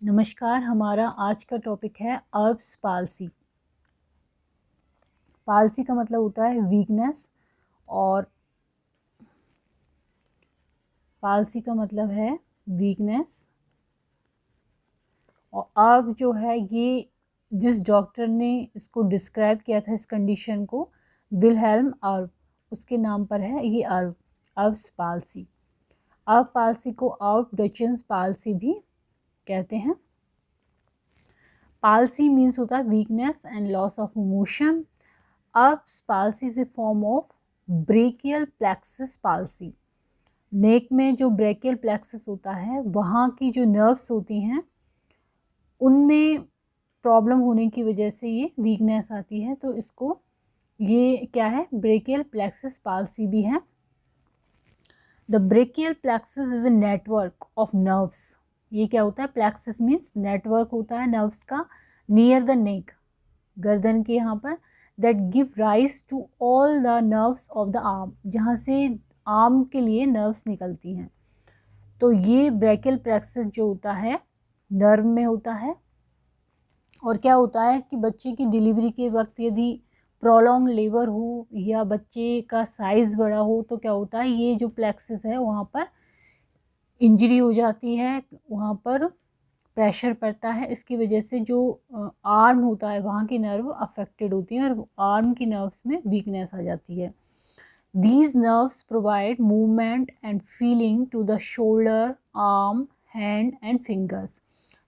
नमस्कार। हमारा आज का टॉपिक है अर्ब्स पाल्सी। पाल्सी का मतलब होता है वीकनेस और पाल्सी का मतलब है वीकनेस। और अर्ब जो है ये जिस डॉक्टर ने इसको डिस्क्राइब किया था इस कंडीशन को, विलहेल्म अर्ब, उसके नाम पर है ये अर्ब्स पाल्सी। अर्ब पाल्सी को अर्ब डचेंस पाल्सी भी कहते हैं। पाल्सी मीन्स होता है weakness and loss of motion. Erb's palsy is a form of brachial plexus palsy. Neck में जो ब्रेकियल प्लेक्सस होता है वहाँ की जो नर्व्स होती हैं उनमें प्रॉब्लम होने की वजह से ये वीकनेस आती है, तो इसको ये क्या है, ब्रेकियल प्लेक्सस पाल्सी भी है। The brachial plexus is a network of nerves. ये क्या होता है, प्लेक्सस मीन्स नेटवर्क होता है नर्व्स का नियर द नेक, गर्दन के यहाँ पर, that give rise to all the nerves of the arm, जहाँ से आर्म के लिए नर्व्स निकलती हैं। तो ये ब्रेकियल प्लेक्सस जो होता है नर्व में होता है। और क्या होता है कि बच्चे की डिलीवरी के वक्त यदि प्रोलॉन्ग लेबर हो या बच्चे का साइज़ बड़ा हो तो क्या होता है, ये जो प्लेक्सस है वहाँ पर इंजरी हो जाती है, वहाँ पर प्रेशर पड़ता है। इसकी वजह से जो आर्म होता है वहाँ की नर्व अफेक्टेड होती है और आर्म की नर्व्स में वीकनेस आ जाती है। These nerves provide movement and feeling to the shoulder, arm, hand and fingers.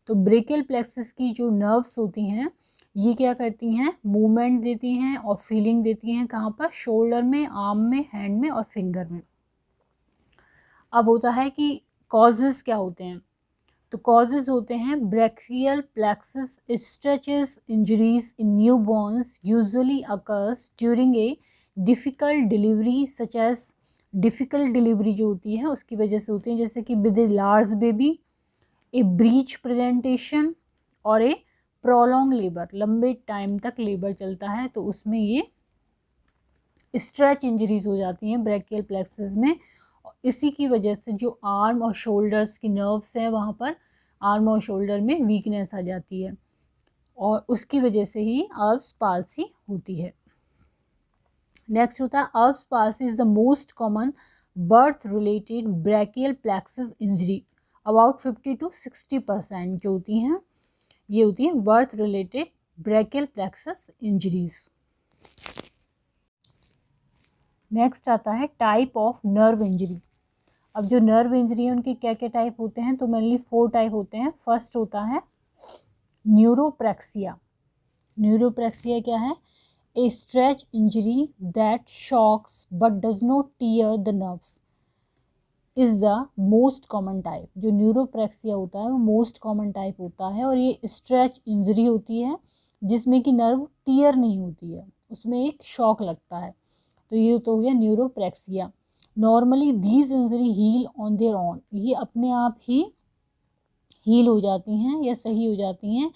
तो ब्रेकियल प्लेक्सस की जो नर्व्स होती हैं ये क्या करती हैं, मूवमेंट देती हैं और फीलिंग देती हैं। कहाँ पर, शोल्डर में, आर्म में, हैंड में और फिंगर में। अब होता है कि कॉजेज़ क्या होते हैं, तो कॉजेज़ होते हैं brachial plexus stretches injuries in newborns usually occurs during a difficult delivery such as, difficult delivery जो होती है उसकी वजह से होती है, जैसे कि with a large baby, A breech presentation और ए प्रोलॉन्ग लेबर, लंबे टाइम तक लेबर चलता है तो उसमें ये स्ट्रेच इंजरीज हो जाती हैं ब्रेकियल प्लेक्सस में। इसी की वजह से जो आर्म और शोल्डर्स की नर्व्स हैं वहाँ पर आर्म और शोल्डर में वीकनेस आ जाती है और उसकी वजह से ही अर्ब्स पाल्सी होती है। नेक्स्ट होता है Erb's palsy is the most common birth related brachial plexus injury. About 50 to 60% जो होती हैं ये होती हैं birth related brachial plexus injuries. Next आता है टाइप ऑफ नर्व इंजरी। अब जो नर्व इंजरी है उनके क्या क्या टाइप होते हैं, तो मेनली 4 टाइप होते हैं। फर्स्ट होता है न्यूरोप्रेक्सिया। न्यूरोप्रेक्सिया क्या है, a stretch injury that shocks but does not tear the nerves is the most common type. जो न्यूरोप्रेक्सिया होता है वो मोस्ट कॉमन टाइप होता है और ये स्ट्रेच इंजरी होती है जिसमें कि नर्व टीयर नहीं होती है, उसमें एक शॉक लगता है। तो ये तो हो गया neuropraxia. Normally these injury heal on their own, ये अपने आप ही हील हो जाती हैं या सही हो जाती हैं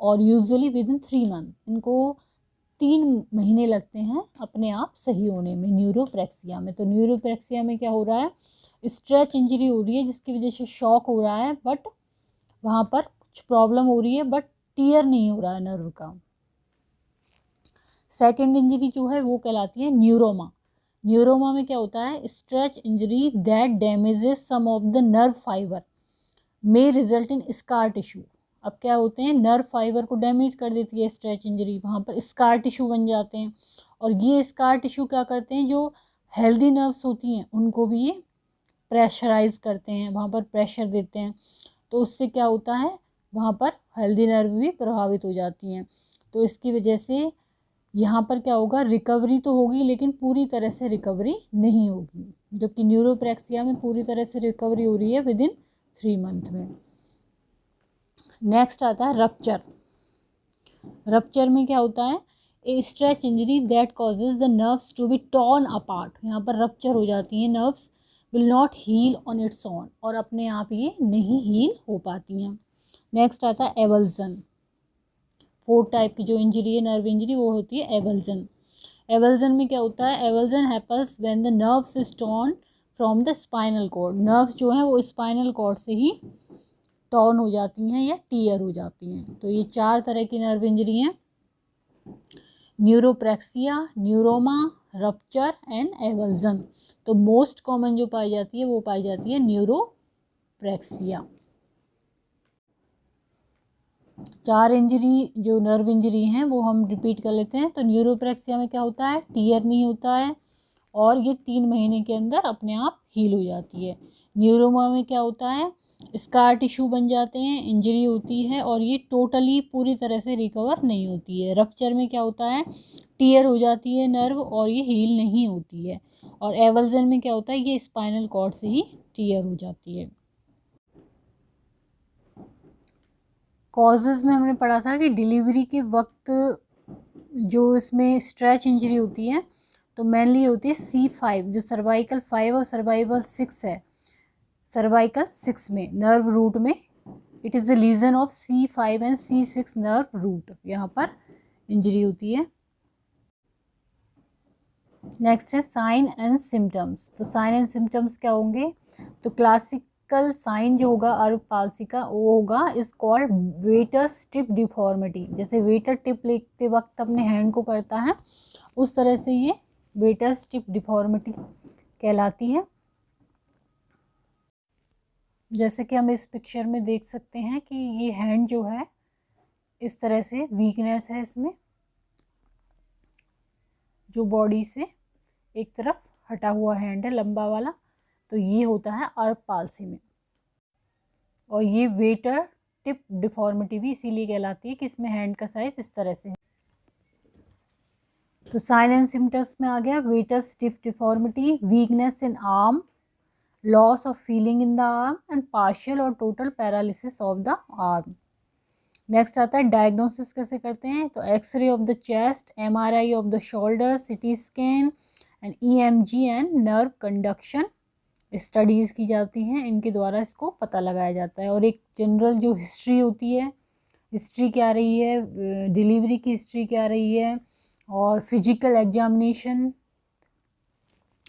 और यूजुअली विद इन 3 मंथ, इनको 3 महीने लगते हैं अपने आप सही होने में न्यूरोप्रेक्सिया में। तो न्यूरोप्रेक्सिया में क्या हो रहा है, स्ट्रेच इंजरी हो रही है जिसकी वजह से शॉक हो रहा है, बट वहाँ पर कुछ प्रॉब्लम हो रही है बट टीयर नहीं हो रहा है नर्व का। सेकेंड इंजरी जो है वो कहलाती है न्यूरोमा। न्यूरोमा में क्या होता है, stretch injury that damages some of the nerve fibre may result in scar tissue. अब क्या होते हैं, नर्व फाइबर को डैमेज कर देती है स्ट्रेच इंजरी, वहाँ पर स्कार टिश्यू बन जाते हैं और ये स्कार टिश्यू क्या करते हैं, जो हेल्दी नर्व्स होती हैं उनको भी ये प्रेशराइज करते हैं, वहाँ पर प्रेशर देते हैं। तो उससे क्या होता है, वहाँ पर हेल्दी नर्व भी प्रभावित हो जाती हैं। तो इसकी वजह से यहाँ पर क्या होगा, रिकवरी तो होगी लेकिन पूरी तरह से रिकवरी नहीं होगी, जबकि न्यूरोप्रेक्सिया में पूरी तरह से रिकवरी हो रही है विद इन 3 मंथ में। नेक्स्ट आता है रप्चर। रप्चर में क्या होता है, a stretch injury that causes the nerves to be torn apart. यहाँ पर रप्चर हो जाती हैं, nerves will not heal on its own, और अपने आप ये नहीं हील हो पाती हैं। नेक्स्ट आता है एवल्जन। 4 टाइप की जो इंजरी है नर्व इंजरी वो होती है एवल्जन। एवल्जन में क्या होता है, avulsion happens when the nerves is torn from the spinal cord. Nerves जो है वो स्पाइनल कॉर्ड से ही टॉर्न हो जाती हैं या टीयर हो जाती हैं। तो ये 4 तरह की नर्व इंजरी हैं, न्यूरोप्रैक्सिया, न्यूरोमा, रप्चर एंड एवल्जन। तो मोस्ट कॉमन जो पाई जाती है वो पाई जाती है न्यूरोप्रैक्सिया। 4 इंजरी जो नर्व इंजरी हैं वो हम रिपीट कर लेते हैं। तो न्यूरोप्रैक्सिया में क्या होता है, टीयर नहीं होता है और ये 3 महीने के अंदर अपने आप हील हो जाती है। न्यूरोमा में क्या होता है, स्कार टिश्यू बन जाते हैं, इंजरी होती है और ये टोटली पूरी तरह से रिकवर नहीं होती है। रप्चर में क्या होता है, टीयर हो जाती है नर्व और ये हील नहीं होती है। और एवल्जन में क्या होता है, ये स्पाइनल कॉर्ड से ही टीयर हो जाती है। कॉजेज़ में हमने पढ़ा था कि डिलीवरी के वक्त जो इसमें स्ट्रेच इंजरी होती है तो मेनली होती है C5, जो सर्वाइकल 5 और सर्वाइकल 6 है। सर्वाइकल 6 में नर्व रूट में it is the lesion of C5 and C6 nerve root, यहाँ पर इंजरी होती है। नेक्स्ट है साइन एंड सिम्टम्स। तो साइन एंड सिम्टम्स क्या होंगे, तो क्लासिकल साइन जो होगा अर्ब पाल्सी का वो होगा is called waiters tip deformity. जैसे वेटर टिप लिखते वक्त अपने हैंड को करता है उस तरह से ये वेटर्स टिप डिफॉर्मिटी कहलाती है। जैसे कि हम इस पिक्चर में देख सकते हैं कि ये हैंड जो है इस तरह से वीकनेस है इसमें, जो बॉडी से एक तरफ हटा हुआ हैंड है लंबा वाला, तो ये होता है अर्ब पाल्सी में। और ये वेटर टिप डिफॉर्मिटी भी इसीलिए कहलाती है कि इसमें हैंड का साइज इस तरह से है। तो साइन एंड सिम्टम्स में आ गया waiter's tip deformity, weakness in arm, loss of feeling in the arm and partial और total paralysis of the arm. Next आता है डायग्नोसिस कैसे करते हैं, तो X ray of the chest, MRI of the shoulder, CT scan and EMG and nerve conduction studies की जाती हैं, इनके द्वारा इसको पता लगाया जाता है। और एक जनरल जो हिस्ट्री होती है, हिस्ट्री क्या रही है, डिलीवरी की हिस्ट्री क्या रही है और फिजिकल एग्जामिनेशन,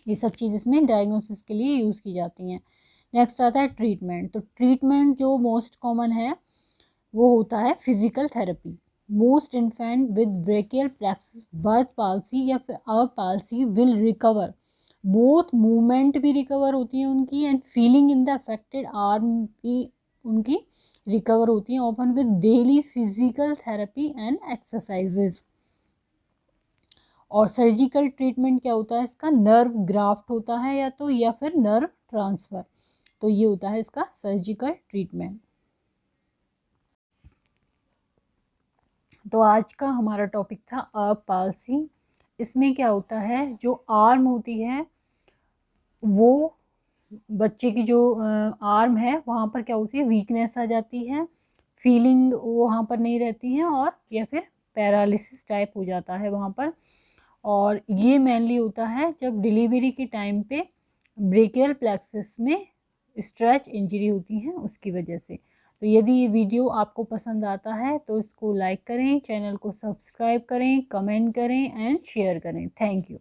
ये सब चीज़ इसमें डायग्नोसिस के लिए यूज़ की जाती हैं। नेक्स्ट आता है ट्रीटमेंट। तो ट्रीटमेंट जो मोस्ट कॉमन है वो होता है physical therapy. Most infant with brachial plexus birth palsy या फिर अर्ब palsy will recover, both movement भी रिकवर होती है उनकी and feeling in the affected arm भी उनकी रिकवर होती है, often with daily physical therapy and exercises. और सर्जिकल ट्रीटमेंट क्या होता है इसका, नर्व ग्राफ्ट होता है या फिर नर्व ट्रांसफ़र, तो ये होता है इसका सर्जिकल ट्रीटमेंट। तो आज का हमारा टॉपिक था अर्ब पाल्सी। इसमें क्या होता है, जो आर्म होती है वो बच्चे की जो आर्म है वहाँ पर क्या होती है, वीकनेस आ जाती है, फीलिंग वहाँ पर नहीं रहती है और या फिर पैरालिसिस टाइप हो जाता है वहाँ पर। और ये मेनली होता है जब डिलीवरी के टाइम पे ब्रेकियल प्लेक्सस में स्ट्रेच इंजरी होती है उसकी वजह से। तो यदि ये वीडियो आपको पसंद आता है तो इसको लाइक करें, चैनल को सब्सक्राइब करें, कमेंट करें एंड शेयर करें। Thank you.